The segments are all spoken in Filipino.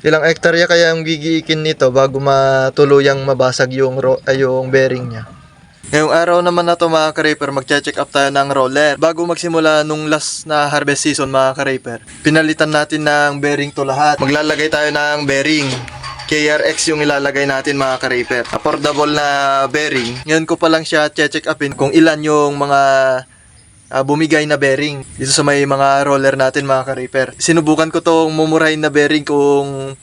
Ilang hektarya kaya ang gigiikin nito bago matuluyang mabasag yung bearing niya. Ngayong araw naman na to mga ka-reaper, magche-check up tayo ng roller. Bago magsimula nung last na harvest season mga ka-reaper, pinalitan natin ng bearing to lahat. Maglalagay tayo ng bearing. KRX yung ilalagay natin mga ka-reaper. Affordable na bearing. Ngayon ko pa lang siya check upin kung ilan yung mga bumigay na bearing dito sa may mga roller natin mga ka-reaper. Sinubukan ko tong mumurahin na bearing kung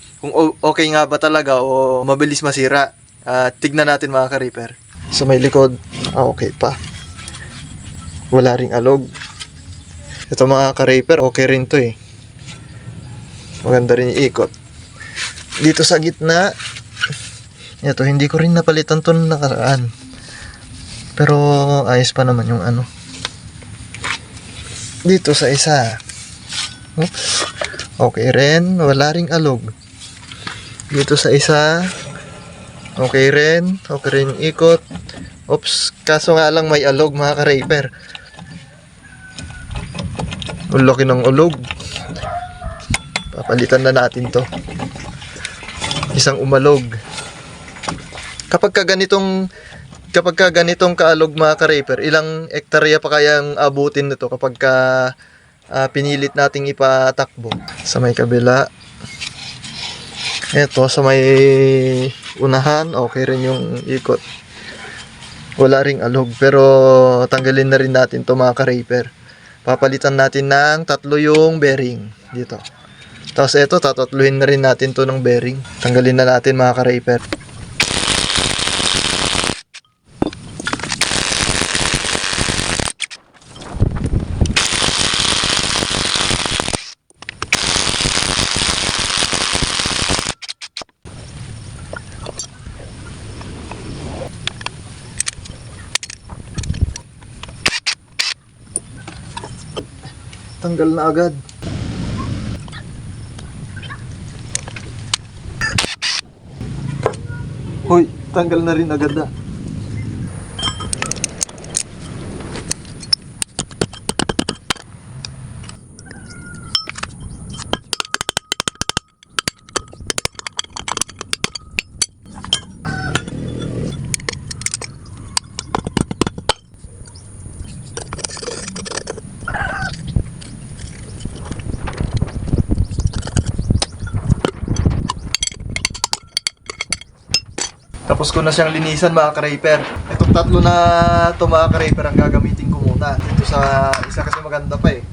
okay nga ba talaga o mabilis masira. Tignan natin mga ka-reaper. Sa may likod, okay pa. Wala ring alog. Ito mga ka-reaper, okay rin to eh. Maganda rin yung ikot. Dito sa gitna, ito hindi ko rin napalitan to nung nakaraan. Pero ayos pa naman yung ano. Dito sa isa. Oops. Okay rin, wala ring alog. Dito sa isa, okay rin yung ikot. Oops, kaso nga lang may alog mga ka-reaper. Ang laki ng alog. Papalitan na natin to. Isang umalog. Kapag ka ganitong kaalog mga ka-reaper, ilang hektarya pa kayang abutin nito kapag ka pinilit nating ipatakbo. Sa may kabila. Ito, sa may unahan, okay rin yung ikot. Wala ring alog, pero tanggalin na rin natin to mga ka-reaper. Papalitan natin ng 3 yung bearing dito. Tapos ito, tatatluhin na rin natin to ng bearing. Tanggalin na natin mga ka-reaper. Tanggal na agad. Hoy, tanggal na rin agad na. Tapos ko na siyang linisan mga ka-reaper. Itong 3 na to mga ka-reaper ang gagamitin ko muna. Dito sa isa kasi maganda pa eh.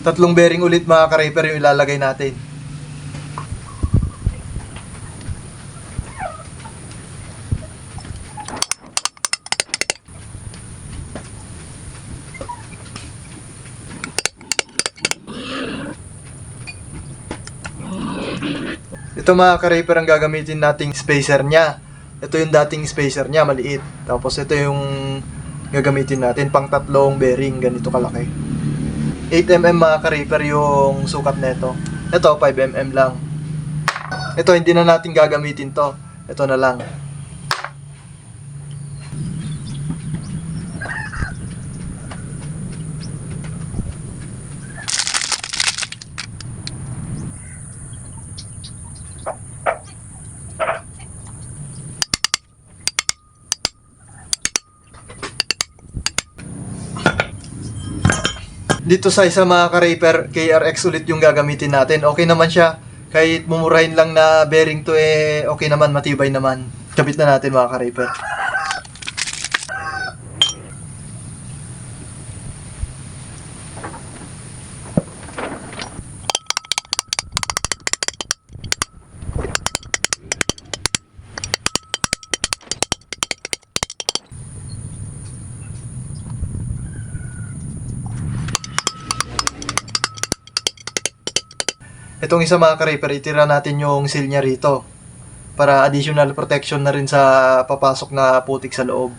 Tatlong bearing ulit mga ka-reaper yung ilalagay natin. Ito mga ka-reaper ang gagamitin nating spacer niya. Ito yung dating spacer niya, maliit. Tapos ito yung gagamitin natin pang 3 bearing, ganito kalaki. 8mm mga ka-reaper yung sukat nito. Ito 5mm lang. Ito hindi na natin gagamitin to. Ito na lang. Dito sa isa mga ka-reaper, KRX ulit yung gagamitin natin. Okay naman siya. Kahit mumurahin lang na bearing to okay naman, matibay naman. Kabit na natin mga ka-reaper. Itong isa mga ka-reaper, itira natin yung seal niya rito para additional protection na rin sa papasok na putik sa loob.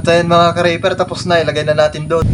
At ayun mga ka-Reaper, tapos na. Ilagay na natin doon.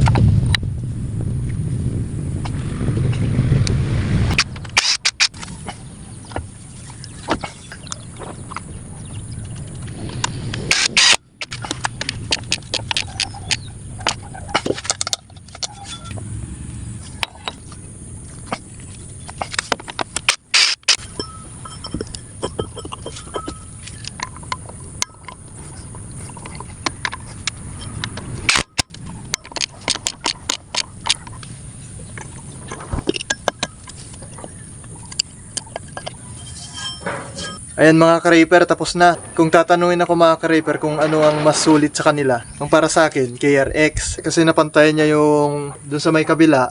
Ayan mga ka-Reaper, tapos na. Kung tatanungin ako mga ka-Reaper kung ano ang mas sulit sa kanila, ang para sa akin, KRX. Kasi napantayan niya yung dun sa may kabila,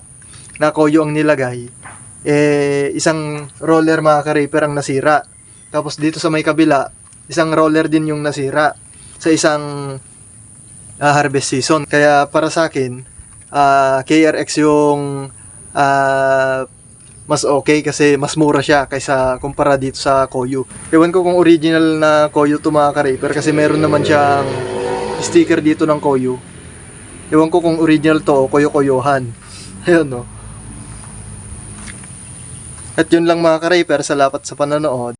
na Koyo ang nilagay. Isang roller mga ka-Reaper ang nasira. Tapos dito sa may kabila, isang roller din yung nasira sa isang harvest season. Kaya para sa akin, KRX yung mas okay kasi mas mura siya kaysa kumpara dito sa Koyo. Ewan ko kung original na Koyo to mga ka-Reaper kasi meron naman siyang sticker dito ng Koyo. Ewan ko kung original to o Koyo-Koyohan. Ayun no. At yun lang mga ka-Reaper, salamat sa panonood.